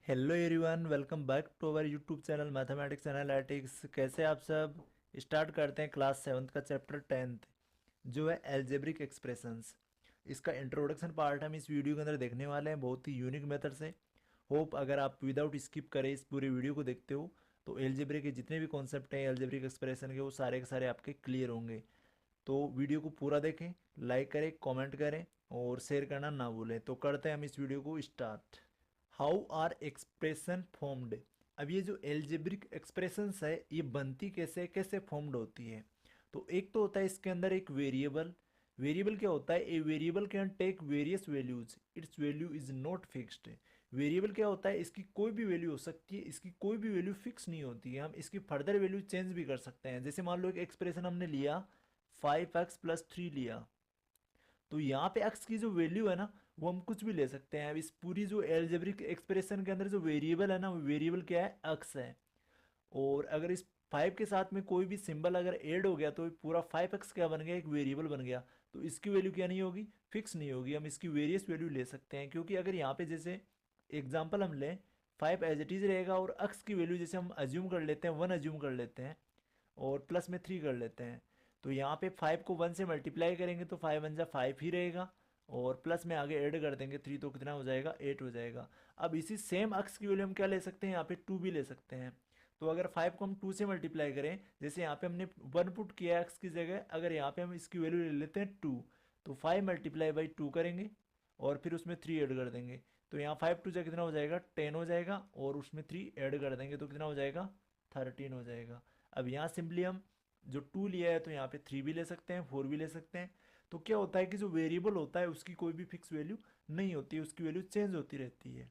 Hello everyone, welcome back to our YouTube channel mathematics analytics. कैसे आप सब। Start करते हैं क्लास सेवन्थ का चैप्टर 10th जो है एल्जेब्रिक एक्सप्रेशंस। इसका इंट्रोडक्शन पार्ट हम इस वीडियो के अंदर देखने वाले हैं, बहुत ही यूनिक मेथड से। होप अगर आप विदाउट स्किप करें इस पूरे वीडियो को देखते हो तो एल्जेब्रिक के जितने भी कॉन्सेप्ट हैं एल्जेब्रिक एक्सप्रेशन के वो सारे के सारे आपके क्लियर होंगे। तो वीडियो को पूरा देखें, लाइक करें, कमेंट करें और शेयर करना ना भूलें। तो करते हैं हम इस वीडियो को start. How are expression formed. अब ये जो एल्जेब्रिक एक्सप्रेशंस है ये बनती कैसे कैसे फॉर्म्ड होती है। तो एक तो होता है इसके अंदर एक वेरिएबल। वेरिएबल क्या होता है, a variable can take various values, its value is not fixed. Variable क्या होता है, इसकी कोई भी वैल्यू हो सकती है, इसकी कोई भी वैल्यू फिक्स नहीं होती है, हम इसकी फर्दर वैल्यू चेंज भी कर सकते हैं। जैसे मान लो एक एक्सप्रेशन हमने लिया 5x+3 लिया, तो यहाँ पे x की जो वैल्यू है ना वो हम कुछ भी ले सकते हैं। अब इस पूरी जो एल्जेब्रिक एक्सप्रेशन के अंदर जो वेरिएबल है ना वो वेरिएबल क्या है, x है। और अगर इस 5 के साथ में कोई भी सिंबल अगर ऐड हो गया तो पूरा 5x क्या बन गया, एक वेरिएबल बन गया। तो इसकी वैल्यू क्या नहीं होगी, फिक्स नहीं होगी, हम इसकी वेरियस वैल्यू ले सकते हैं। क्योंकि अगर यहाँ पे जैसे एग्जाम्पल हम लें 5 एज इट इज रहेगा और x की वैल्यू जैसे हम अज्यूम कर लेते हैं 1 अज्यूम कर लेते हैं और प्लस में 3 कर लेते हैं। तो यहाँ पे 5 को 1 से मल्टीप्लाई करेंगे तो 5 वन जा 5 ही रहेगा और प्लस में आगे ऐड कर देंगे 3 तो कितना हो जाएगा, 8 हो जाएगा। अब इसी सेम अक्स की वैल्यू हम क्या ले सकते हैं, यहाँ पे 2 भी ले सकते हैं। तो अगर 5 को हम 2 से मल्टीप्लाई करें, जैसे यहाँ पे हमने 1 पुट किया एक्स की जगह, अगर यहाँ पे हम इसकी वैल्यू ले लेते हैं 2, तो 5 मल्टीप्लाई बाई 2 करेंगे और फिर उसमें 3 ऐड कर देंगे। तो यहाँ 5 टू जा कितना हो जाएगा, 10 हो जाएगा और उसमें 3 ऐड कर देंगे तो कितना हो जाएगा, 13 हो जाएगा। अब यहाँ सिंपली हम जो 2 लिया है तो यहाँ पे 3 भी ले सकते हैं, 4 भी ले सकते हैं। तो क्या होता है कि जो वेरिएबल होता है उसकी कोई भी फिक्स वैल्यू नहीं होती है, उसकी वैल्यू चेंज होती रहती है।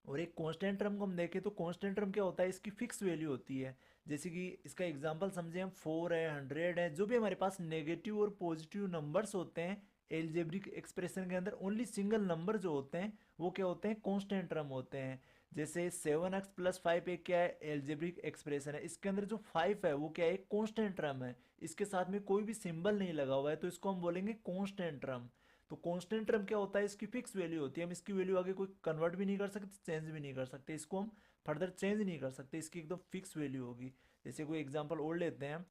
और एक कांस्टेंट टर्म को हम देखें तो कांस्टेंट टर्म क्या होता है, इसकी फिक्स वैल्यू होती है। जैसे कि इसका एग्जांपल समझे हम 4 है, 100 है, जो भी हमारे पास नेगेटिव और पॉजिटिव नंबर्स होते हैं एल्जेब्रिक एक्सप्रेशन के अंदर, ओनली सिंगल नंबर जो होते हैं वो क्या होते हैं, कांस्टेंट टर्म होते हैं। जैसे 7x+5 एक क्या है, एल्जेब्रिक एक्सप्रेशन है, इसके अंदर जो 5 है वो क्या है, कांस्टेंट टर्म है, इसके साथ में कोई भी सिंबल नहीं लगा हुआ है तो इसको हम बोलेंगे कांस्टेंट टर्म। तो कांस्टेंट टर्म क्या होता है, इसकी फिक्स वैल्यू होती है, हम इसकी वैल्यू आगे कोई कन्वर्ट भी नहीं कर सकते, चेंज भी नहीं कर सकते, इसको हम फर्दर चेंज नहीं कर सकते, इसकी एकदम फिक्स वैल्यू होगी। जैसे कोई एग्जांपल और लेते हैं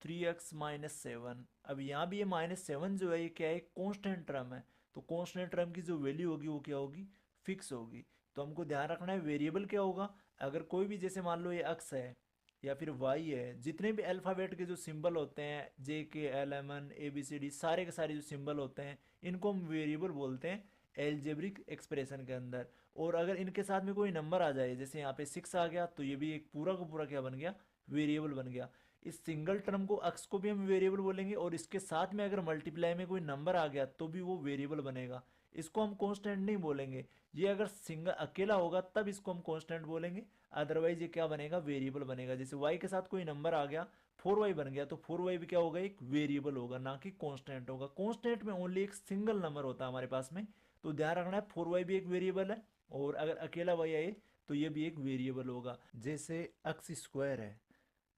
3x-7। अब यहाँ भी ये -7 जो है ये क्या है, कांस्टेंट टर्म है। तो कांस्टेंट टर्म की जो वैल्यू होगी वो क्या होगी, फिक्स होगी। तो हमको ध्यान रखना है वेरिएबल क्या होगा, अगर कोई भी जैसे मान लो ये x है या फिर वाई है, जितने भी अल्फ़ाबेट के जो सिंबल होते हैं JK LMN ABCD सारे के सारे जो सिंबल होते हैं इनको हम वेरिएबल बोलते हैं एल्जेब्रिक एक्सप्रेशन के अंदर। और अगर इनके साथ में कोई नंबर आ जाए, जैसे यहाँ पे 6 आ गया, तो ये भी एक पूरा का पूरा क्या बन गया, वेरिएबल बन गया। इस सिंगल टर्म को अक्स को भी हम वेरिएबल बोलेंगे और इसके साथ में अगर मल्टीप्लाई में कोई नंबर आ गया तो भी वो वेरिएबल बनेगा। इसको हम कांस्टेंट नहीं बोलेंगे, ये अगर सिंगल अकेला होगा तब इसको हम कांस्टेंट बोलेंगे, अदरवाइज ये क्या बनेगा, वेरिएबल बनेगा। जैसे y के साथ कोई नंबर आ गया 4y बन गया, तो 4y भी क्या होगा, एक वेरिएबल होगा, ना कि कांस्टेंट होगा। कांस्टेंट में ओनली एक सिंगल नंबर होता है हमारे पास में। तो ध्यान रखना है 4y भी एक वेरिएबल है और अगर अकेला y आए तो ये भी एक वेरिएबल होगा। जैसे एक्स स्क्वायर है,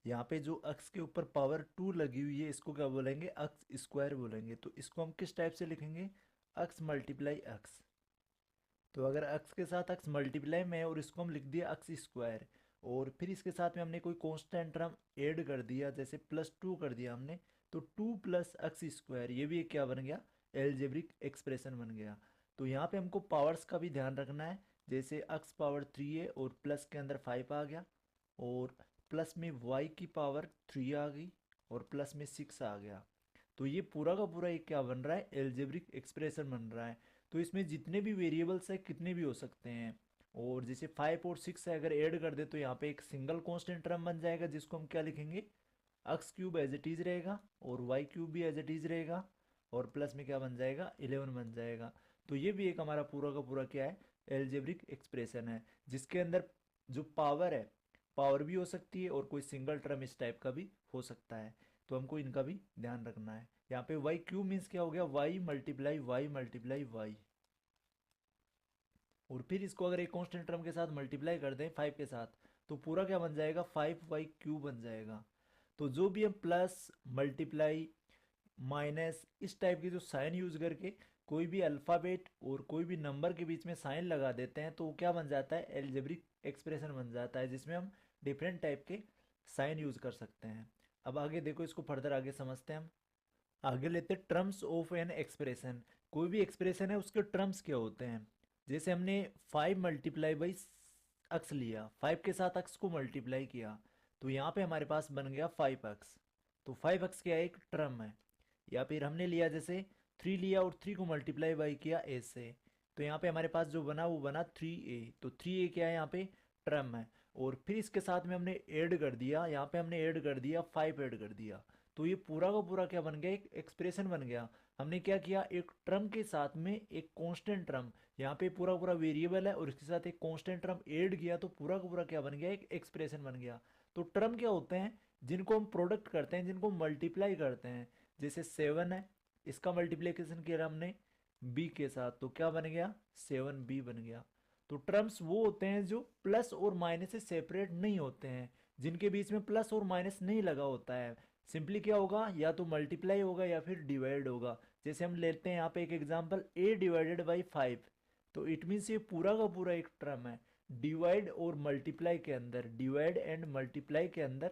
यहाँ पे जो अक्स के ऊपर पावर 2 लगी हुई है इसको क्या बोलेंगे, अक्स स्क्वायर बोलेंगे। तो इसको हम किस टाइप से लिखेंगे, अक्स मल्टीप्लाई अक्स। तो अगर अक्स के साथ अक्स मल्टीप्लाई में है और इसको हम लिख दिया अक्स स्क्वायर, और फिर इसके साथ में हमने कोई कांस्टेंट टर्म ऐड कर दिया, जैसे +2 कर दिया हमने, तो 2 प्लस अक्स स्क्वायर ये भी एक क्या बन गया, एल्जेब्रिक एक्सप्रेशन बन गया। तो यहाँ पे हमको पावर्स का भी ध्यान रखना है, जैसे अक्स पावर 3 है और प्लस के अंदर 5 आ गया और प्लस में वाई की पावर 3 आ गई और प्लस में 6 आ गया। तो ये पूरा का पूरा एक क्या बन रहा है, एल्जेब्रिक एक्सप्रेशन बन रहा है। तो इसमें जितने भी वेरिएबल्स है कितने भी हो सकते हैं। और जैसे 5 और 6 है अगर ऐड कर दे तो यहाँ पे एक सिंगल कांस्टेंट टर्म बन जाएगा जिसको हम क्या लिखेंगे, x cube as it is रहेगा और वाई क्यूब भी एज इट इज रहेगा और प्लस में क्या बन जाएगा, 11 बन जाएगा। तो ये भी एक हमारा पूरा का पूरा क्या है, एल्जेब्रिक एक्सप्रेशन है, जिसके अंदर जो पावर है, पावर भी हो सकती है और कोई सिंगल टर्म इस टाइप का भी हो सकता है। तो हमको इनका भी ध्यान रखना है। यहाँ पे वाई क्यूब मीन्स क्या हो गया, y multiply y multiply y. और फिर इसको अगर एक कांस्टेंट टर्म के साथ मल्टीप्लाई कर दें 5 के साथ तो पूरा क्या बन जाएगा, 5y क्यूब बन जाएगा। तो जो भी हम प्लस मल्टीप्लाई माइनस, इस टाइप के जो साइन यूज करके कोई भी अल्फ़ाबेट और कोई भी नंबर के बीच में साइन लगा देते हैं तो वो क्या बन जाता है, एल्जेब्रिक एक्सप्रेशन बन जाता है, जिसमें हम डिफरेंट टाइप के साइन यूज कर सकते हैं। अब आगे देखो, इसको फर्दर आगे समझते हैं हम। आगे लेते हैं टर्म्स ऑफ एन एक्सप्रेशन। कोई भी एक्सप्रेशन है उसके टर्म्स क्या होते हैं। जैसे हमने 5 × अक्स लिया, 5 के साथ अक्स को मल्टीप्लाई किया, तो यहाँ पे हमारे पास बन गया 5 अक्स। तो 5 अक्स क्या है, एक टर्म है। या फिर हमने लिया जैसे 3 लिया और 3 को मल्टीप्लाई बाई किया ए से, तो यहाँ पे हमारे पास जो बना वो बना 3a। तो 3a क्या है, यहाँ पे टर्म है। और फिर इसके साथ में हमने ऐड कर दिया, यहाँ पे हमने ऐड कर दिया 5 ऐड कर दिया, तो ये पूरा का पूरा क्या बन गया, एक एक्सप्रेशन बन गया। हमने क्या किया, एक टर्म के साथ में एक कांस्टेंट टर्म, यहाँ पे पूरा पूरा वेरिएबल है और इसके साथ एक कांस्टेंट टर्म ऐड किया, तो पूरा का पूरा क्या बन गया, एक एक्सप्रेशन बन गया। तो टर्म क्या होते हैं, जिनको हम प्रोडक्ट करते हैं, जिनको मल्टीप्लाई करते हैं। जैसे 7 है, इसका मल्टीप्लिकेशन किया हमने बी के साथ, तो क्या बन गया, 7b बन गया। तो टर्म्स वो होते हैं जो प्लस और माइनस से सेपरेट नहीं होते हैं, जिनके बीच में प्लस और माइनस नहीं लगा होता है। सिंपली क्या होगा, या तो मल्टीप्लाई होगा या फिर डिवाइड होगा। जैसे हम लेते हैं यहाँ पे एक एग्जांपल, a/5, तो इट मीन्स ये पूरा का पूरा एक टर्म है। डिवाइड और मल्टीप्लाई के अंदर, डिवाइड एंड मल्टीप्लाई के अंदर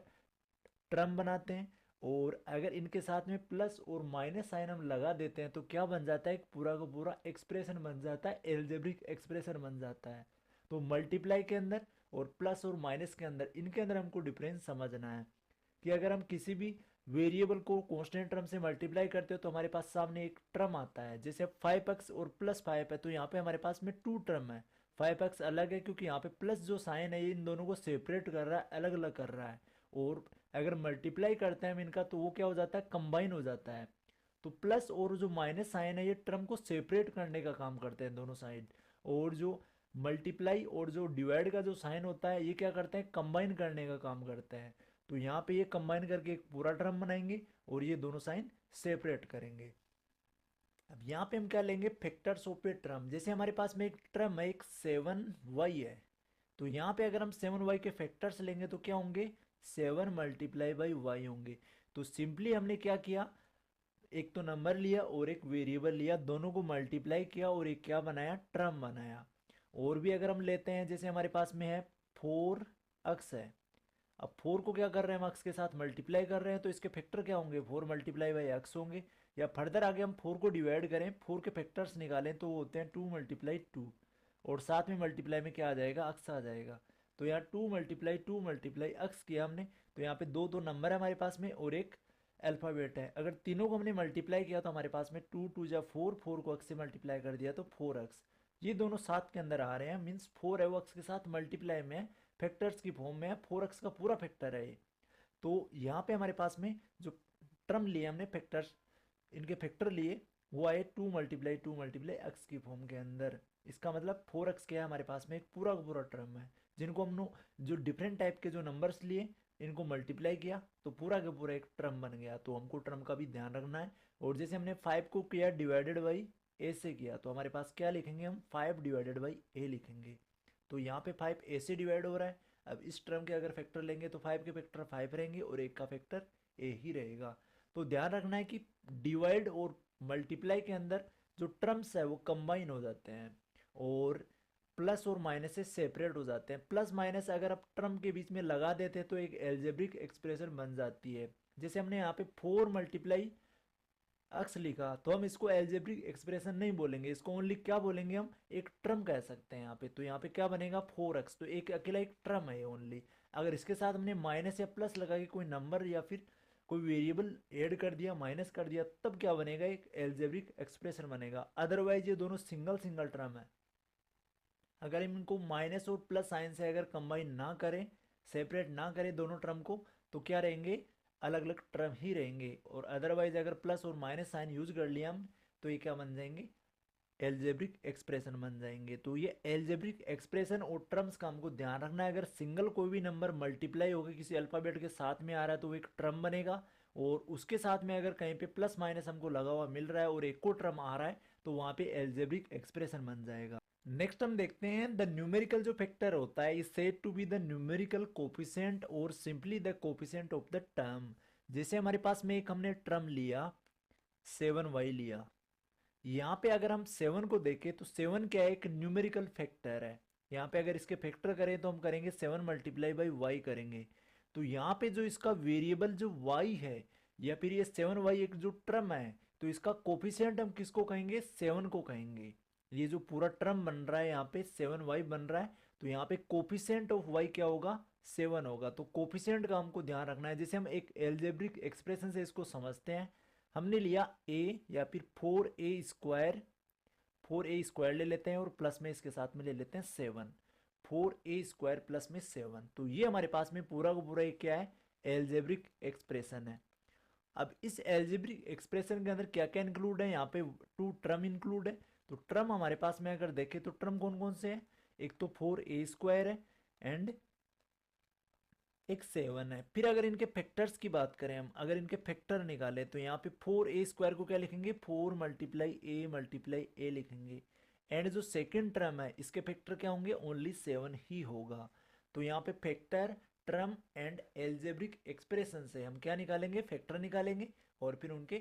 टर्म बनाते हैं, और अगर इनके साथ में प्लस और माइनस साइन हम लगा देते हैं तो क्या बन जाता है, एक पूरा का पूरा एक्सप्रेशन बन जाता है, एल्जेब्रिक एक्सप्रेशन बन जाता है। तो मल्टीप्लाई के अंदर और प्लस और माइनस के अंदर, इनके अंदर हमको डिफरेंस समझना है कि अगर हम किसी भी वेरिएबल को कांस्टेंट टर्म से मल्टीप्लाई करते हो तो हमारे पास सामने एक टर्म आता है। जैसे 5x और +5 है, तो यहाँ पे हमारे पास में 2 टर्म है। 5x अलग है क्योंकि यहाँ पे प्लस जो साइन है ये इन दोनों को सेपरेट कर रहा है, अलग अलग कर रहा है। और अगर मल्टीप्लाई करते हैं हम इनका, तो वो क्या हो जाता है, कंबाइन हो जाता है। तो प्लस और जो माइनस साइन है ये टर्म को सेपरेट करने का काम करते हैं दोनों साइड। और जो मल्टीप्लाई और जो डिवाइड का जो साइन होता है ये क्या करते हैं, कंबाइन करने का काम करते हैं। तो यहाँ पे ये कंबाइन करके एक पूरा टर्म बनाएंगे और ये दोनों साइन सेपरेट करेंगे। अब यहाँ पे हम क्या लेंगे, फैक्टर्स ऑफ ए टर्म। जैसे हमारे पास में एक टर्म है, एक 7y है, तो यहाँ पे अगर हम 7y के फैक्टर्स लेंगे तो क्या होंगे, 7 × y होंगे। तो सिंपली हमने क्या किया, एक तो नंबर लिया और एक वेरिएबल लिया, दोनों को मल्टीप्लाई किया और एक क्या बनाया, टर्म बनाया। और भी अगर हम लेते हैं, जैसे हमारे पास में है 4x है। अब 4 को क्या कर रहे हैं, हम x के साथ मल्टीप्लाई कर रहे हैं, तो इसके फैक्टर क्या होंगे, 4 × x होंगे। या फर्दर आगे हम 4 को डिवाइड करें, 4 के फैक्टर्स निकालें, तो वो होते हैं 2 × 2, और साथ में मल्टीप्लाई में क्या आ जाएगा, x आ जाएगा। तो यहाँ 2 × 2 × x किया हमने, तो यहाँ पे दो दो नंबर है हमारे पास में और एक अल्फ़ाबेट है। अगर तीनों को हमने मल्टीप्लाई किया तो हमारे पास में 2 × 2 = 4, 4 को x से मल्टीप्लाई कर दिया तो 4x। ये दोनों साथ के अंदर आ रहे हैं, मीन्स 4 है वो x के साथ मल्टीप्लाई में है, फैक्टर्स की फॉर्म में है, 4x का पूरा फैक्टर है ये। तो यहाँ पे हमारे पास में जो टर्म लिए हमने फैक्टर्स, इनके फैक्टर लिए, वो आए 2 × 2 × x की फॉर्म के अंदर। इसका मतलब 4x क्या है, हमारे पास में एक पूरा का पूरा टर्म है, जिनको हमने जो डिफरेंट टाइप के जो नंबर्स लिए इनको मल्टीप्लाई किया तो पूरा का पूरा एक टर्म बन गया। तो हमको टर्म का भी ध्यान रखना है। और जैसे हमने 5 को किया डिवाइडेड बाई ए से किया, तो हमारे पास क्या लिखेंगे, हम 5 ÷ a लिखेंगे। तो यहाँ पे 5 ए से डिवाइड हो रहा है। अब इस टर्म के अगर फैक्टर लेंगे तो 5 के फैक्टर 5 रहेंगे और एक का फैक्टर ए ही रहेगा। तो ध्यान रखना है कि डिवाइड और मल्टीप्लाई के अंदर जो टर्म्स है वो कंबाइन हो जाते हैं और प्लस और माइनस से सेपरेट हो जाते हैं। प्लस माइनस अगर आप टर्म के बीच में लगा देते हैं तो एक एल्जेब्रिक एक्सप्रेशन बन जाती है। जैसे हमने यहाँ पे 4 × x लिखा, तो हम इसको एल्जेब्रिक एक्सप्रेशन नहीं बोलेंगे, इसको ओनली क्या बोलेंगे, हम एक टर्म कह सकते हैं यहाँ पे। तो यहाँ पे क्या बनेगा, 4x, तो एक अकेला एक टर्म है ओनली। अगर इसके साथ हमने माइनस या प्लस लगा के कोई नंबर या फिर कोई वेरिएबल ऐड कर दिया, माइनस कर दिया, तब क्या बनेगा, एक एल्जेब्रिक एक्सप्रेशन बनेगा। अदरवाइज ये दोनों सिंगल सिंगल टर्म है। अगर हम इनको माइनस और प्लस साइन से अगर कंबाइन ना करें, सेपरेट ना करें दोनों टर्म को, तो क्या रहेंगे, अलग अलग टर्म ही रहेंगे। और अदरवाइज अगर प्लस और माइनस साइन यूज कर लिया हम, तो ये क्या बन जाएंगे, एल्जेब्रिक एक्सप्रेशन बन जाएंगे। तो ये एल्जेब्रिक एक्सप्रेशन और टर्म्स का हमको ध्यान रखना है। अगर सिंगल कोई भी नंबर मल्टीप्लाई होकर किसी अल्फ़ाबेट के साथ में आ रहा है तो वो एक टर्म बनेगा, और उसके साथ में अगर कहीं पे प्लस माइनस हमको लगा हुआ मिल रहा है और एक को टर्म आ रहा है, तो वहाँ पे एल्जेब्रिक एक्सप्रेशन बन जाएगा। नेक्स्ट हम देखते हैं द न्यूमेरिकल जो फैक्टर होता है is said to be the numerical coefficient और simply the coefficient of the term. जैसे हमारे पास में एक हमने टर्म लिया 7y लिया। यहाँ पे अगर हम 7 को देखें तो 7 क्या है, एक न्यूमेरिकल फैक्टर है। यहाँ पे अगर इसके फैक्टर करें तो हम करेंगे 7 मल्टीप्लाई बाई वाई करेंगे। तो यहाँ पे जो इसका वेरिएबल जो y है, या फिर ये 7y एक जो टर्म है, तो इसका कोफिशिएंट हम किसको कहेंगे, 7 को कहेंगे। ये जो पूरा टर्म बन रहा है यहाँ पे 7y बन रहा है, तो यहाँ पे कोफिशिएंट ऑफ y क्या होगा, 7 होगा। तो कोफिशिएंट का हमको ध्यान रखना है। जैसे हम एक एल्जेब्रिक एक्सप्रेशन से इसको समझते हैं, हमने लिया a या फिर 4a स्क्वायर, 4a स्क्वायर ले लेते हैं और प्लस में इसके साथ में ले लेते हैं 7, 4a स्क्वायर प्लस में 7। तो ये हमारे पास में पूरा का पूरा एक क्या है, एल्जेब्रिक एक्सप्रेशन है। अब इस एल्जेब्रिक एक्सप्रेशन के अंदर क्या क्या इंक्लूड है, यहाँ पे 2 टर्म इंक्लूड है। तो टर्म हमारे पास में अगर देखें तो टर्म कौन कौन से हैं, एक तो 4a स्क्वायर है एंड एक 7 है। फिर अगर इनके फैक्टर्स की बात करें हम, अगर इनके फैक्टर निकालें तो यहाँ पे 4a स्क्वायर को क्या लिखेंगे, 4 मल्टीप्लाई ए लिखेंगे। एंड जो सेकंड टर्म है इसके फैक्टर क्या होंगे, ओनली 7 ही होगा। तो यहाँ पे factor, term and algebraic expression से हम क्या निकालेंगे, फैक्टर निकालेंगे और फिर उनके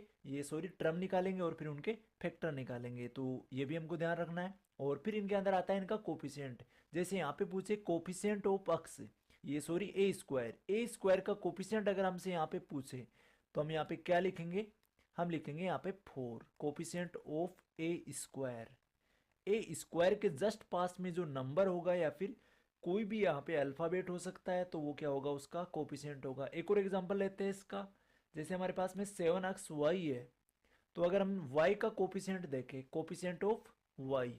टर्म निकालेंगे और फिर उनके फैक्टर निकालेंगे। तो ये भी हमको ध्यान रखना है। और फिर इनके अंदर आता है इनका कोफिशिएंट। जैसे यहाँ पे पूछे coefficient of x, a square का कोफिशिएंट अगर हमसे यहाँ पे पूछे तो हम यहाँ पे क्या लिखेंगे, हम लिखेंगे यहाँ पे 4 कोफिशिएंट ऑफ ए स्क्वायर के जस्ट पास में जो नंबर होगा या फिर कोई भी यहाँ पे अल्फाबेट हो सकता है, तो वो क्या होगा, उसका कोफिशिएंट होगा। एक और एग्जांपल लेते हैं इसका। जैसे हमारे पास में 7xy है, तो अगर हम y का कोफिशिएंट देखें, कोफिशिएंट ऑफ y,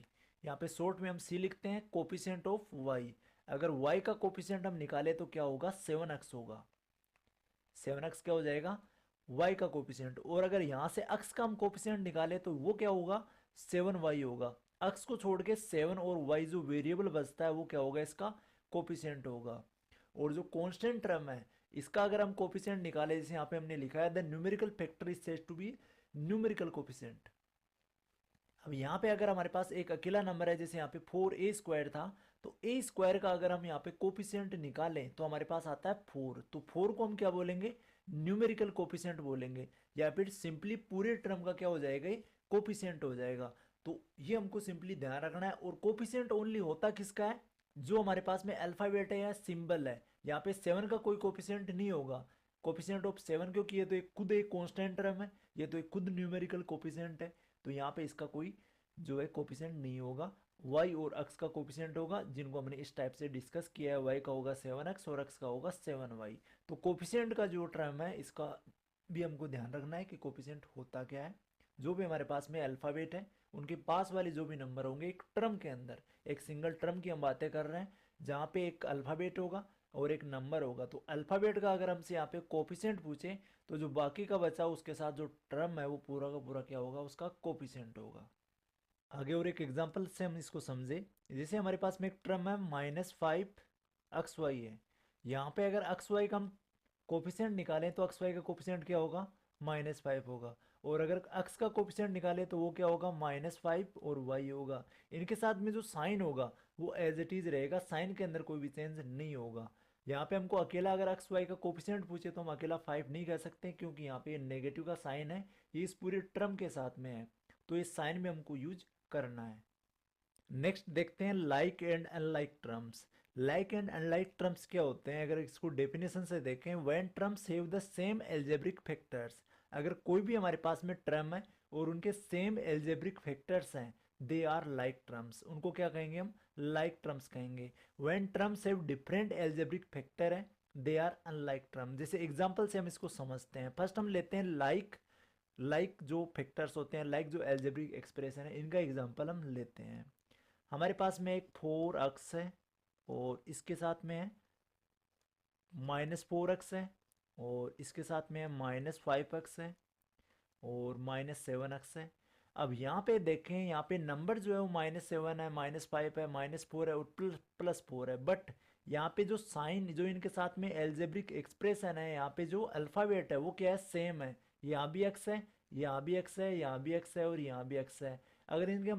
यहाँ पे शॉर्ट में हम c लिखते हैं, कोफिशिएंट ऑफ y। अगर y का कोफिशिएंट हम निकाले तो क्या होगा, 7x होगा। 7x क्या हो जाएगा, y का कोफिशिएंट। और अगर यहाँ से x का हम कोफिशिएंट निकाले तो वो क्या होगा, 7y होगा। x को छोड़ के 7 और y जो वेरिएबल बचता है वो क्या होगा, इसका कोफिशिएंट होगा। और जो कांस्टेंट टर्म है इसका अगर हम कोफिशिएंट निकाले, जैसे यहाँ पे हमने लिखा है the numerical factor is said to be numerical coefficient. अब यहाँ पे अगर हमारे पास एक अकेला नंबर है, जैसे यहाँ पे 4a स्क्वायर था, तो a स्क्वायर का अगर हम यहाँ पे कोफिशिएंट निकालें तो हमारे पास आता है 4। तो 4 को हम क्या बोलेंगे, न्यूमेरिकल कोफिशिएंट बोलेंगे, या फिर सिंपली पूरे टर्म का क्या हो जाएगा, ये कोफिशिएंट हो जाएगा। तो ये हमको सिंपली ध्यान रखना है। और कोफिशिएंट ओनली होता किसका है, जो हमारे पास में अल्फाबेट है या सिंबल है। यहाँ पे 7 का कोई कोफिशिएंट नहीं होगा, कोफिशिएंट ऑफ 7, क्योंकि ये तो एक खुद एक कांस्टेंट टर्म है, ये तो एक खुद न्यूमेरिकल कोफिशिएंट है। तो यहाँ पे इसका कोई जो है कोफिशिएंट नहीं होगा। y और x का कोफिशिएंट होगा, जिनको हमने इस टाइप से डिस्कस किया है। y का होगा 7x और x का होगा 7y। तो कोफिशिएंट का जो टर्म है इसका भी हमको ध्यान रखना है कि कोफिशिएंट होता क्या है। जो भी हमारे पास में अल्फ़ाबेट है उनके पास वाले जो भी नंबर होंगे एक टर्म के अंदर, एक सिंगल टर्म की हम बातें कर रहे हैं जहाँ पे एक अल्फ़ाबेट होगा और एक नंबर होगा। तो अल्फ़ाबेट का अगर हमसे यहाँ पे कोफिशिएंट पूछे तो जो बाकी का बचा उसके साथ जो टर्म है वो पूरा का पूरा क्या होगा, उसका कोफिशिएंट होगा। आगे और एक एग्जांपल से हम इसको समझे। जैसे हमारे पास में एक टर्म है -5xy है। यहाँ पे अगर xy का हम कोफिशिएंट निकालें तो xy का कोफिशिएंट क्या होगा, -5 होगा। और अगर x का कोफिशिएंट निकालें तो वो क्या होगा, -5 और y होगा। इनके साथ में जो साइन होगा वो एज इट इज़ रहेगा, साइन के अंदर कोई भी चेंज नहीं होगा। यहाँ पे हमको अकेला अगर एक्स वाई का कोफिशिएंट पूछे तो हम अकेला 5 नहीं कह सकते, क्योंकि यहाँ पे नेगेटिव का साइन है, ये इस पूरे टर्म के साथ में है, तो इस साइन में हमको यूज करना है। नेक्स्ट देखते हैं like and unlike terms. Like and unlike terms क्या होते हैं, अगर इसको डेफिनेशन से देखें, when terms have the same algebraic factors. अगर कोई भी हमारे पास में टर्म है और उनके सेम एल्जेब्रिक फैक्टर्स हैं, दे आर लाइक टर्म्स, उनको क्या कहेंगे हम, लाइक टर्म्स कहेंगे। When terms have different algebraic factor है, दे आर अनलाइक टर्म। जैसे एग्जांपल से हम इसको समझते हैं। फर्स्ट हम लेते हैं लाइक जो फैक्टर्स होते हैं, लाइक जो एल्जेब्रिक एक्सप्रेशन है, इनका एग्जांपल हम लेते हैं। हमारे पास में एक 4x है और इसके साथ में है -4x है और इसके साथ में है -5x है और -7x है। अब यहाँ पे देखें, यहाँ पे नंबर जो है वो -7 है, -5 है, -4 है और +4 है। बट यहाँ पे जो साइन जो इनके साथ में एल्जेब्रिक एक्सप्रेशन है, यहाँ पे जो अल्फ़ाबेट है वो क्या है, सेम है। यहाँ भी x है, यहाँ भी x है, यहाँ भी x है और यहाँ भी x है। अगर इनके हम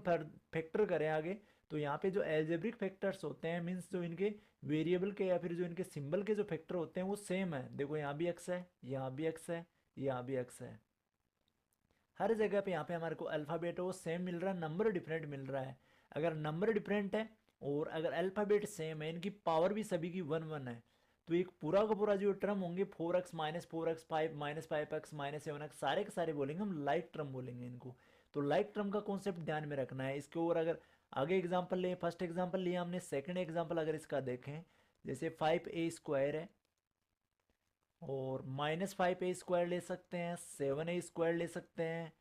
फैक्टर करें आगे, तो यहाँ पे जो एल्जेब्रिक फैक्टर्स होते हैं, मीन्स जो इनके वेरिएबल के या फिर जो इनके सिंबल के जो फैक्टर होते हैं वो सेम है। देखो यहाँ भी x है, यहाँ भी x है, यहाँ भी x है। हर जगह पे यहाँ पे हमारे को अल्फ़ाबेट वो सेम मिल रहा है, नंबर डिफरेंट मिल रहा है। अगर नंबर डिफरेंट है और अगर अल्फ़ाबेट सेम है, इनकी पावर भी सभी की 1 1 है, तो एक पूरा का पूरा जो टर्म होंगे 4x minus 4x 5 minus 5x minus 7x सारे के सारे बोलेंगे हम लाइक टर्म बोलेंगे इनको। तो लाइक टर्म का कॉन्सेप्ट ध्यान में रखना है इसके। और अगर आगे एग्जांपल लें, फर्स्ट एग्जांपल लिया हमने, सेकंड एग्जांपल अगर इसका देखें, जैसे 5a² है और -5a² ले सकते हैं, 7a² ले सकते हैं,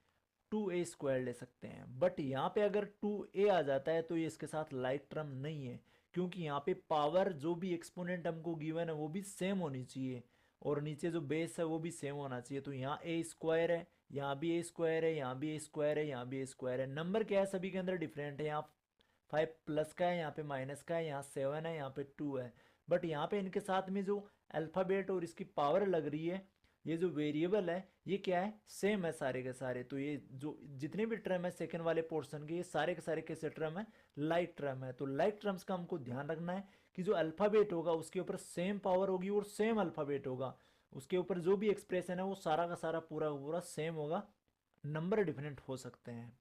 2a² ले सकते हैं। बट यहाँ पे अगर 2a आ जाता है तो ये इसके साथ लाइक टर्म नहीं है, क्योंकि यहाँ पे पावर जो भी एक्सपोनेंट हमको गिवन है वो भी सेम होनी चाहिए और नीचे जो बेस है वो भी सेम होना चाहिए। तो यहाँ a² है, यहाँ भी a² है, यहाँ भी a² है, यहाँ भी a² है। नंबर क्या है, सभी के अंदर डिफरेंट है। यहाँ 5 प्लस का है, यहाँ पे माइनस का है, यहाँ 7 है, यहाँ पे 2 है। बट यहाँ पे इनके साथ में जो अल्फ़ाबेट और इसकी पावर लग रही है, ये जो वेरिएबल है ये क्या है, सेम है सारे के सारे। तो ये जो जितने भी टर्म है सेकंड वाले पोर्शन के, ये सारे के सारे कैसे टर्म है, लाइक टर्म है। तो लाइक टर्म्स का हमको ध्यान रखना है कि जो अल्फ़ाबेट होगा उसके ऊपर सेम पावर होगी और सेम अल्फ़ाबेट होगा, उसके ऊपर जो भी एक्सप्रेशन है वो सारा का सारा पूरा पूरा सेम होगा, नंबर डिफरेंट हो सकते हैं।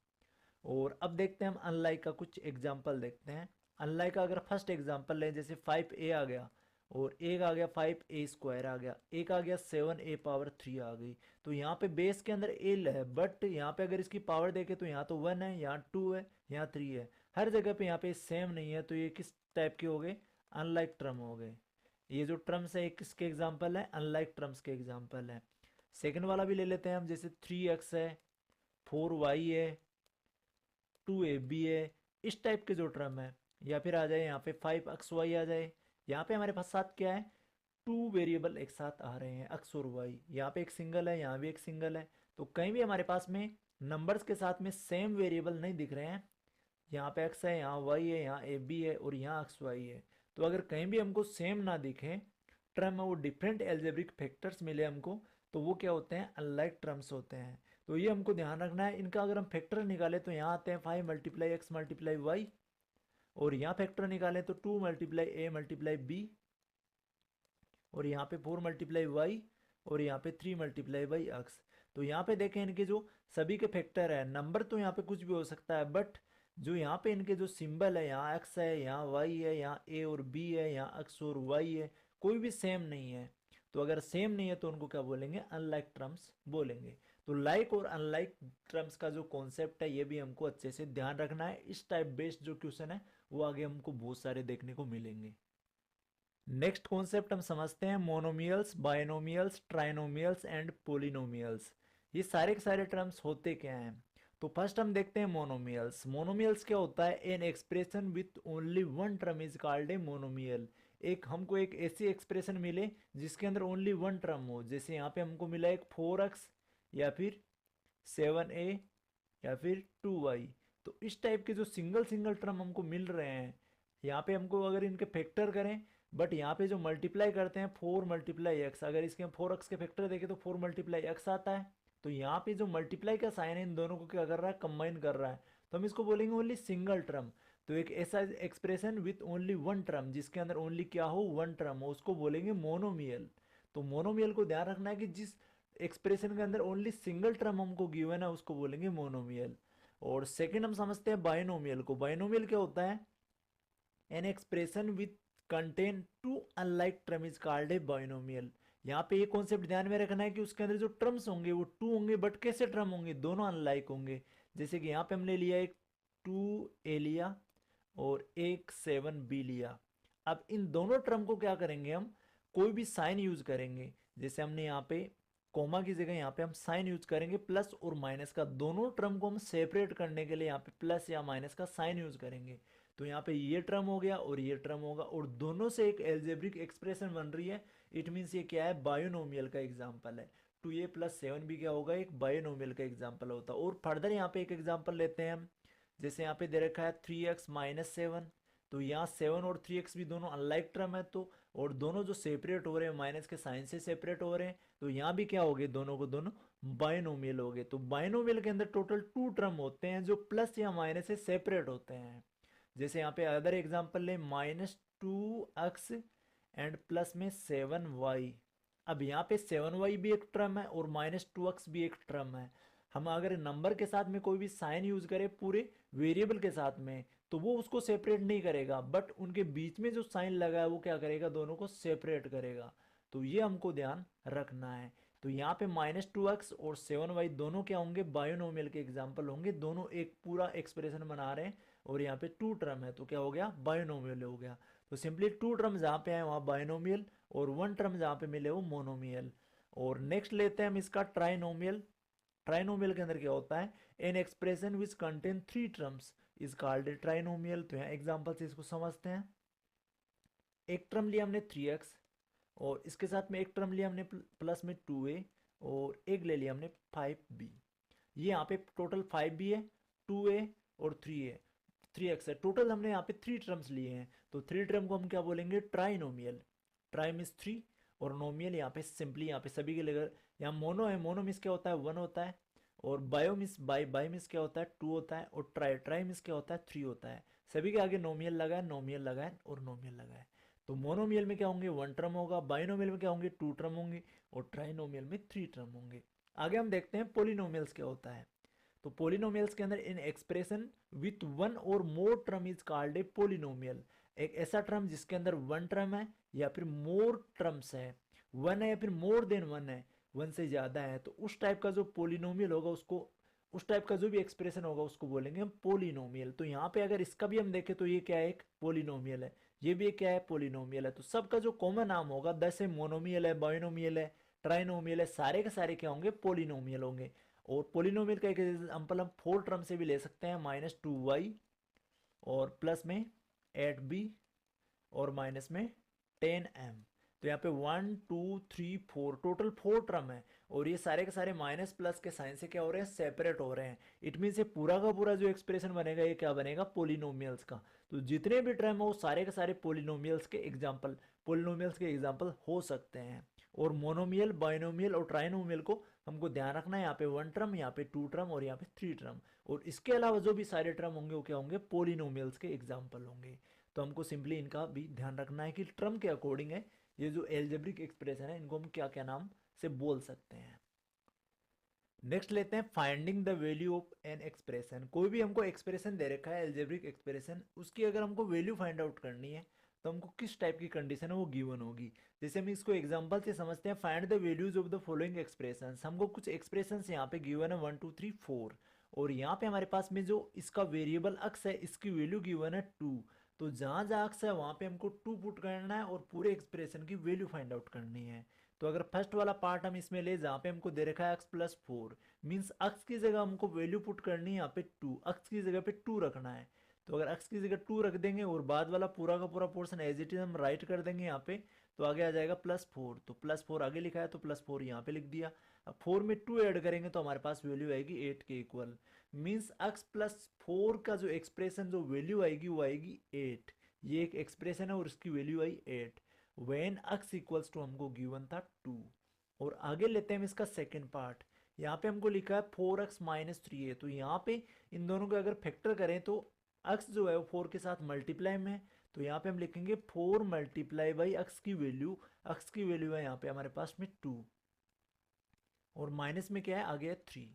और अब देखते हैं हम अनलाइक का कुछ एग्जाम्पल देखते हैं। अनलाइक का अगर फर्स्ट एग्जाम्पल लें, जैसे 5a आ गया और एक आ गया 5a² आ गया, एक आ गया 7a³ आ गई। तो यहाँ पे बेस के अंदर a है, बट यहाँ पे अगर इसकी पावर देखें तो यहाँ तो 1 है, यहाँ 2 है, यहाँ 3 है। हर जगह पे यहाँ पे सेम नहीं है, तो ये किस टाइप के हो गए, अनलाइक टर्म हो गए। ये जो टर्म्स है किसके एग्जाम्पल है, अनलाइक टर्म्स के एग्जाम्पल है। सेकेंड वाला भी ले लेते हैं हम, जैसे 3x है, 4y है, 2ab है, इस टाइप के जो टर्म है। या फिर आ जाए यहाँ पे 5xy आ जाए, यहाँ पे हमारे पास साथ क्या है, 2 वेरिएबल एक साथ आ रहे हैं x और y। यहाँ पे एक सिंगल है, यहाँ भी एक सिंगल है। तो कहीं भी हमारे पास में नंबर्स के साथ में सेम वेरिएबल नहीं दिख रहे हैं, यहाँ पे x है, यहाँ y है, यहाँ ab है और यहाँ xy है। तो अगर कहीं भी हमको सेम ना दिखे टर्म में, वो डिफरेंट एल्जेब्रिक फैक्टर्स मिले हमको, तो वो क्या होते हैं, अनलाइक टर्म्स होते हैं। तो ये हमको ध्यान रखना है। इनका अगर हम फैक्टर निकालें तो यहाँ आते हैं 5 मल्टीप्लाई एक्स मल्टीप्लाई वाई, और यहाँ फैक्टर निकालें तो 2 मल्टीप्लाई ए मल्टीप्लाई बी, और यहाँ पे 4 मल्टीप्लाई वाई, और यहाँ पे 3 मल्टीप्लाई वाई एक्स। तो यहाँ पे देखें इनके जो सभी के फैक्टर है, नंबर तो यहाँ पे कुछ भी हो सकता है, बट जो यहाँ पे इनके जो सिंबल है, यहाँ एक्स है, यहाँ वाई है, यहाँ ए और बी है, यहाँ एक्स और वाई है, कोई भी सेम नहीं है। तो अगर सेम नहीं है तो उनको क्या बोलेंगे, अनलाइक टर्म्स बोलेंगे। तो लाइक और अनलाइक टर्म्स का जो कॉन्सेप्ट है ये भी हमको अच्छे से ध्यान रखना है। इस टाइप बेस्ड जो क्वेश्चन है वो आगे हमको बहुत सारे देखने को मिलेंगे। नेक्स्ट कॉन्सेप्ट हम समझते हैं मोनोमियल्स, बायनोमियल्स, ट्राइनोमियल्स एंड पोलिनोमियल्स। ये सारे के सारे टर्म्स होते क्या हैं। तो फर्स्ट हम देखते हैं मोनोमियल्स। मोनोमियल्स क्या होता है, an expression with only one term is called a monomial. एक हमको एक ऐसी एक्सप्रेशन मिले जिसके अंदर ओनली वन टर्म हो, जैसे यहाँ पे हमको मिला एक 4x या फिर 7a या फिर 2y। तो इस टाइप के जो सिंगल सिंगल टर्म हमको मिल रहे हैं, यहाँ पे हमको अगर इनके फैक्टर करें, बट यहाँ पे जो मल्टीप्लाई करते हैं 4 मल्टीप्लाई एक्स, अगर इसके हम 4x के फैक्टर देखें तो 4 मल्टीप्लाई एक्स आता है। तो यहाँ पे जो मल्टीप्लाई का साइन है इन दोनों को क्या कर रहा है, कंबाइन कर रहा है। तो हम इसको बोलेंगे ओनली सिंगल टर्म। तो एक ऐसा expression with only one term, जिसके अंदर ओनली क्या हो, वन टर्म हो, उसको बोलेंगे मोनोमियल। तो मोनोमियल को ध्यान रखना है कि जिस एक्सप्रेशन के अंदर ओनली सिंगल टर्म हमको गिवन है उसको बोलेंगे मोनोमियल। और सेकंड हम समझते हैं बायनोमियल को। बायनोमियल क्या होता है, an expression with contain two unlike term is called a binomial. यहाँ पे ये कॉन्सेप्ट ध्यान में रखना है कि उसके अंदर जो टर्म्स होंगे वो टू होंगे, बट कैसे टर्म होंगे, दोनों अनलाइक होंगे। जैसे कि यहाँ पे हमने लिया एक 2a लिया और एक 7b लिया। अब इन दोनों टर्म को क्या करेंगे, हम कोई भी साइन यूज करेंगे। जैसे हमने यहाँ पे कोमा की जगह यहाँ पे हम साइन यूज करेंगे, प्लस और माइनस का। दोनों टर्म को हम सेपरेट करने के लिए यहाँ पे प्लस या माइनस का साइन यूज करेंगे। तो यहाँ पे ये टर्म हो गया और ये टर्म होगा, और दोनों से एक एल्जेब्रिक एक्सप्रेशन बन रही है। इट मीन्स ये क्या है, बायोनोमियल का एग्जाम्पल है। 2a + 7b क्या होगा, एक बायोनोमियल का एग्जाम्पल होता है। और फर्दर यहाँ पे एक एग्जाम्पल लेते हैं हम। जैसे यहाँ पे दे रखा है 3x - 7, तो यहाँ 7 और 3x भी दोनों अनलाइक टर्म है, तो और दोनों जो सेपरेट हो रहे हैं माइनस के साइन से सेपरेट हो रहे हैं, तो यहाँ भी क्या हो गए, दोनों को दोनों बायनोमियल हो गए। तो बायनोमियल के अंदर टोटल 2 टर्म होते हैं जो प्लस या माइनस से सेपरेट होते हैं। जैसे यहाँ पे अदर एग्जांपल ले, -2x एंड प्लस में 7y। अब यहाँ पे 7y भी एक टर्म है और -2x भी एक टर्म है। हम अगर नंबर के साथ में कोई भी साइन यूज करें पूरे वेरिएबल के साथ में तो वो उसको सेपरेट नहीं करेगा, बट उनके बीच में जो साइन लगा है वो क्या करेगा, दोनों को सेपरेट करेगा। तो ये हमको ध्यान रखना है। तो यहाँ पे -2x और 7y दोनों क्या होंगे, बायोनोमियल के एग्जाम्पल होंगे, दोनों एक पूरा एक्सप्रेशन बना रहे हैं और यहाँ पे टू टर्म है तो क्या हो गया, बायोनोमियल हो गया। तो सिंपली टू टर्म जहाँ पे आए वहाँ बायोनोमियल और वन टर्म जहाँ पे मिले वो मोनोमियल। और नेक्स्ट लेते हैं हम इसका ट्राइनोमियल। ट्राइनोमियल के अंदर क्या होता है, an expression which contain three terms is called a trinomial. तो यहाँ एग्जाम्पल से इसको समझते हैं। एक टर्म लिया हमने 3x और इसके साथ में एक टर्म लिया हमने प्लस में 2a और एक ले लिया हमने 5b। ये यहाँ पे टोटल 5b है, 2a और 3x है। टोटल हमने यहाँ पे थ्री टर्म्स लिए हैं तो थ्री टर्म को हम क्या बोलेंगे, ट्राइनोमियल। ट्राई मीन्स थ्री और नोमियल यहाँ पे सिंपली यहाँ पे सभी के लिए, यहाँ मोनो है, मोनो मीन्स क्या होता है, वन होता है। और बायो मीन्स बाई मीन्स क्या होता है, टू होता है। और ट्राई मीन्स क्या होता है, थ्री होता है। सभी के आगे नोमियल लगा है, नोमियल लगा है और नोमियल लगा है। तो मोनोमियल में क्या होंगे, वन टर्म होगा, बाइनोमियल में क्या होंगे, टू टर्म होंगे और ट्राइनोमियल में थ्री टर्म होंगे। आगे हम देखते हैं पोलिनोमियल्स क्या होता है। तो पोलिनोमियल्स के अंदर इन एक्सप्रेशन विथ वन और मोर term is called a polynomial. एक ऐसा टर्म जिसके अंदर वन टर्म है या फिर मोर टर्म्स है, वन है या फिर मोर देन वन है, वन से ज्यादा है, तो उस टाइप का जो पोलिनोमियल होगा उसको, उस टाइप का जो भी एक्सप्रेशन होगा उसको बोलेंगे हम पोलिनोमियल। तो यहाँ पे अगर इसका भी हम देखें तो ये क्या है, एक पोलिनोमियल है, ये भी एक क्या है, पोलिनोमियल है। तो सबका जो कॉमन नाम होगा, जैसे मोनोमियल है, बाइनोमियल है, ट्राइनोमियल है, सारे के सारे क्या होंगे, पोलिनोमियल होंगे। और पोलिनोमियल का एक एग्जाम्पल हम फोर टर्म से भी ले सकते हैं, -2y और प्लस में 8b और माइनस में 10m। तो यहाँ पे 1 2 3 4 टोटल फोर टर्म है और ये सारे के सारे माइनस प्लस के साइन से क्या हो रहे हैं, सेपरेट हो रहे हैं। इट मीन ये पूरा का पूरा जो एक्सप्रेशन बनेगा ये क्या बनेगा, पोलिनोमियल्स का। तो जितने भी टर्म है वो सारे के सारे पोलिनोमियल्स के एग्जाम्पल, पोलिनोमियल्स के एग्जाम्पल हो सकते हैं। और मोनोमियल, बाइनोमियल और ट्राइनोमियल को हमको ध्यान रखना है, यहाँ पे वन टर्म, यहाँ पे टू टर्म और यहाँ पे थ्री टर्म। और इसके अलावा जो भी सारे टर्म होंगे वो क्या होंगे, पोलिनोमियल्स के एग्जाम्पल होंगे। तो हमको सिंपली इनका भी ध्यान रखना है कि टर्म के अकॉर्डिंग है ये जो एल्जेब्रिक एक्सप्रेशन है, इनको हम क्या क्या नाम से बोल सकते हैं। नेक्स्ट लेते हैं finding the value of an expression. कोई भी हमको एक्सप्रेशन दे रखा है, एल्जेब्रिक एक्सप्रेशन, उसकी अगर हमको वैल्यू फाइंड आउट करनी है तो हमको किस टाइप की कंडीशन है वो गिवन होगी। जैसे हम इसको एग्जांपल से समझते हैं, find the values of the following expressions. हमको कुछ एक्सप्रेशंस यहाँ पे गिवन है 1 2 3 4 और यहाँ पे हमारे पास में जो इसका वेरिएबल अक्स है इसकी वैल्यू गिवन है 2। तो जहाँ जहाँ अक्स है वहाँ पे हमको 2 पुट करना है और पूरे एक्सप्रेशन की वैल्यू फाइंड आउट करनी है। तो अगर फर्स्ट वाला पार्ट हम इसमें ले जहाँ पे हमको दे रखा है x+4, मीन्स अक्स की जगह हमको वैल्यू पुट करनी है यहाँ पे 2, अक्स की जगह पे 2 रखना है। तो अगर अक्स की जगह 2 रख देंगे और बाद वाला पूरा का पूरा पोर्शन एज इट इज हम राइट कर देंगे यहाँ पे, तो आगे आ जाएगा +4। तो +4 आगे लिखा है तो +4 यहाँ पे लिख दिया। अब 4 में 2 ऐड करेंगे तो हमारे पास वैल्यू आएगी 8 के इक्वल। मीन्स x+4 का जो एक्सप्रेशन जो वैल्यू आएगी वो आएगी 8। ये एक एक्सप्रेशन है और इसकी value I 8 when x equals to हमको गिवन था 2। और आगे लेते हैं हम इसका सेकंड पार्ट। यहाँ पे हमको लिखा है 4x - 3a। तो यहाँ पे इन दोनों को अगर फैक्टर करें तो x जो है वो 4 के साथ मल्टीप्लाई में है, तो यहाँ पे हम लिखेंगे 4 मल्टीप्लाई बाई x की वैल्यू। x की वैल्यू है यहाँ पे हमारे पास में 2 और माइनस में क्या है, आगे है 3।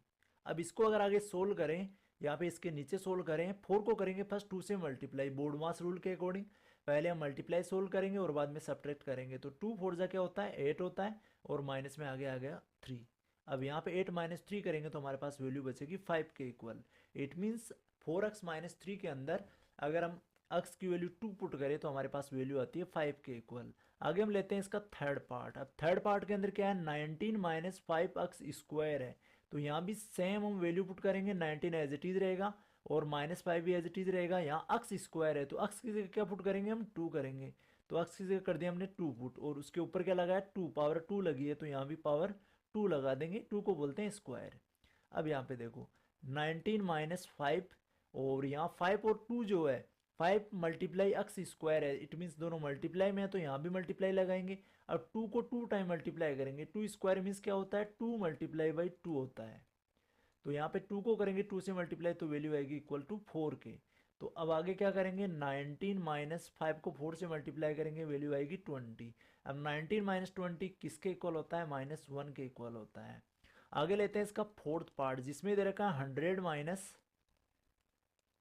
अब इसको अगर आगे सोल्व करें, यहाँ पे इसके नीचे सोल्व करें, 4 को करेंगे फर्स्ट 2 से मल्टीप्लाई, बोर्ड मास रूल के अकॉर्डिंग पहले हम मल्टीप्लाई सोल्व करेंगे और बाद में सब्ट्रैक्ट करेंगे। तो 2 4 जा क्या होता है, 8 होता है और माइनस में आगे आ गया 3। अब यहाँ पे 8 - 3 करेंगे तो हमारे पास वैल्यू बचेगी 5 के इक्वल। इट मीन्स 4x - 3 के अंदर अगर हम x की वैल्यू 2 पुट करें तो हमारे पास वैल्यू आती है 5 के इक्वल। आगे हम लेते हैं इसका थर्ड पार्ट। अब थर्ड पार्ट के अंदर क्या है, 19 - 5x² है। तो यहाँ भी सेम हम वैल्यू पुट करेंगे, 19 एज इट इज रहेगा और -5 भी एज इट इज रहेगा। यहाँ x² है तो x की जगह क्या पुट करेंगे, हम 2 करेंगे। तो x की जगह कर दिया हमने 2 पुट और उसके ऊपर क्या लगा है, 2 पावर 2 लगी है तो यहाँ भी पावर 2 लगा देंगे, 2 को बोलते हैं स्क्वायर। अब यहाँ पे देखो 19 - 5 और यहाँ 5 और 2 जो है 5 मल्टीप्लाई x² है, इट मीन्स दोनों मल्टीप्लाई में है तो यहाँ भी मल्टीप्लाई लगाएंगे। अब 2 को 2 टाइम मल्टीप्लाई करेंगे, 2 स्क्वायर मीन्स क्या होता है, 2 मल्टीप्लाई बाई 2 होता है। तो यहाँ पे 2 को करेंगे 2 से मल्टीप्लाई तो वैल्यू आएगी इक्वल टू 4 के। तो अब आगे क्या करेंगे, 19 - 5 को 4 से मल्टीप्लाई करेंगे, वैल्यू आएगी 20। अब 19 - 20 किसके इक्वल होता है, -1 के इक्वल होता है। आगे लेते हैं इसका फोर्थ पार्ट, जिसमें दे रखा है 100 माइनस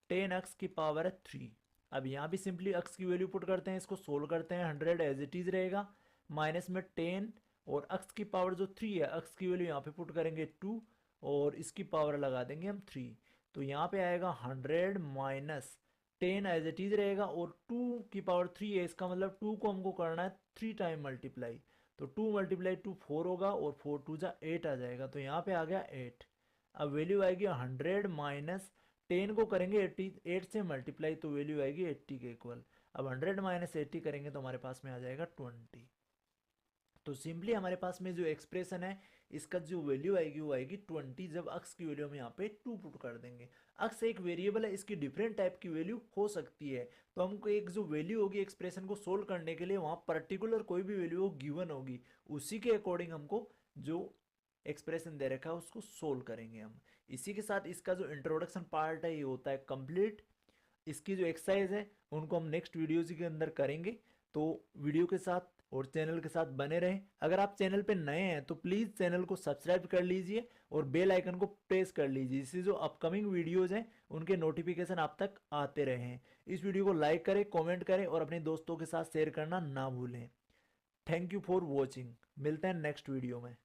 10x की पावर है 3। अब यहाँ भी सिंपली x की वैल्यू पुट करते हैं, इसको सोल्व करते हैं। 100 एज इट इज रहेगा, माइनस में 10 और x की पावर जो 3 है, x की वैल्यू यहाँ पे पुट करेंगे 2 और इसकी पावर लगा देंगे हम 3। तो यहाँ पे आएगा 100 माइनस 10 एज इट इज रहेगा और 2 की पावर 3 है, इसका मतलब 2 को हमको करना है 3 टाइम मल्टीप्लाई। तो 2 मल्टीप्लाई 2 4 होगा और 4 2 जा 8 आ जाएगा, तो यहाँ पे आ गया 8। अब वैल्यू आएगी 100 माइनस 10 को करेंगे 80 8 से मल्टीप्लाई, तो वैल्यू आएगी 80 के इक्वल। अब 100 माइनस 80 करेंगे तो हमारे पास में आ जाएगा 20। तो सिंपली हमारे पास में जो एक्सप्रेशन है इसका जो वैल्यू आएगी वो आएगी 20, जब अक्स की वैल्यू हम यहाँ पे 2 पुट कर देंगे। अक्स एक वेरिएबल है, इसकी डिफरेंट टाइप की वैल्यू हो सकती है, तो हमको एक जो वैल्यू होगी एक्सप्रेशन को सोल्व करने के लिए वहाँ पर्टिकुलर कोई भी वैल्यू गिवन होगी, उसी के अकॉर्डिंग हमको जो एक्सप्रेशन दे रखा है उसको सोल्व करेंगे हम। इसी के साथ इसका जो इंट्रोडक्शन पार्ट है ये होता है कंप्लीट। इसकी जो एक्सरसाइज है उनको हम नेक्स्ट वीडियोज के अंदर करेंगे, तो वीडियो के साथ और चैनल के साथ बने रहें। अगर आप चैनल पे नए हैं तो प्लीज़ चैनल को सब्सक्राइब कर लीजिए और बेल आइकन को प्रेस कर लीजिए, जिससे जो अपकमिंग वीडियोज़ हैं उनके नोटिफिकेशन आप तक आते रहें। इस वीडियो को लाइक करें, कमेंट करें और अपने दोस्तों के साथ शेयर करना ना भूलें। Thank you for watching. मिलते हैं नेक्स्ट वीडियो में।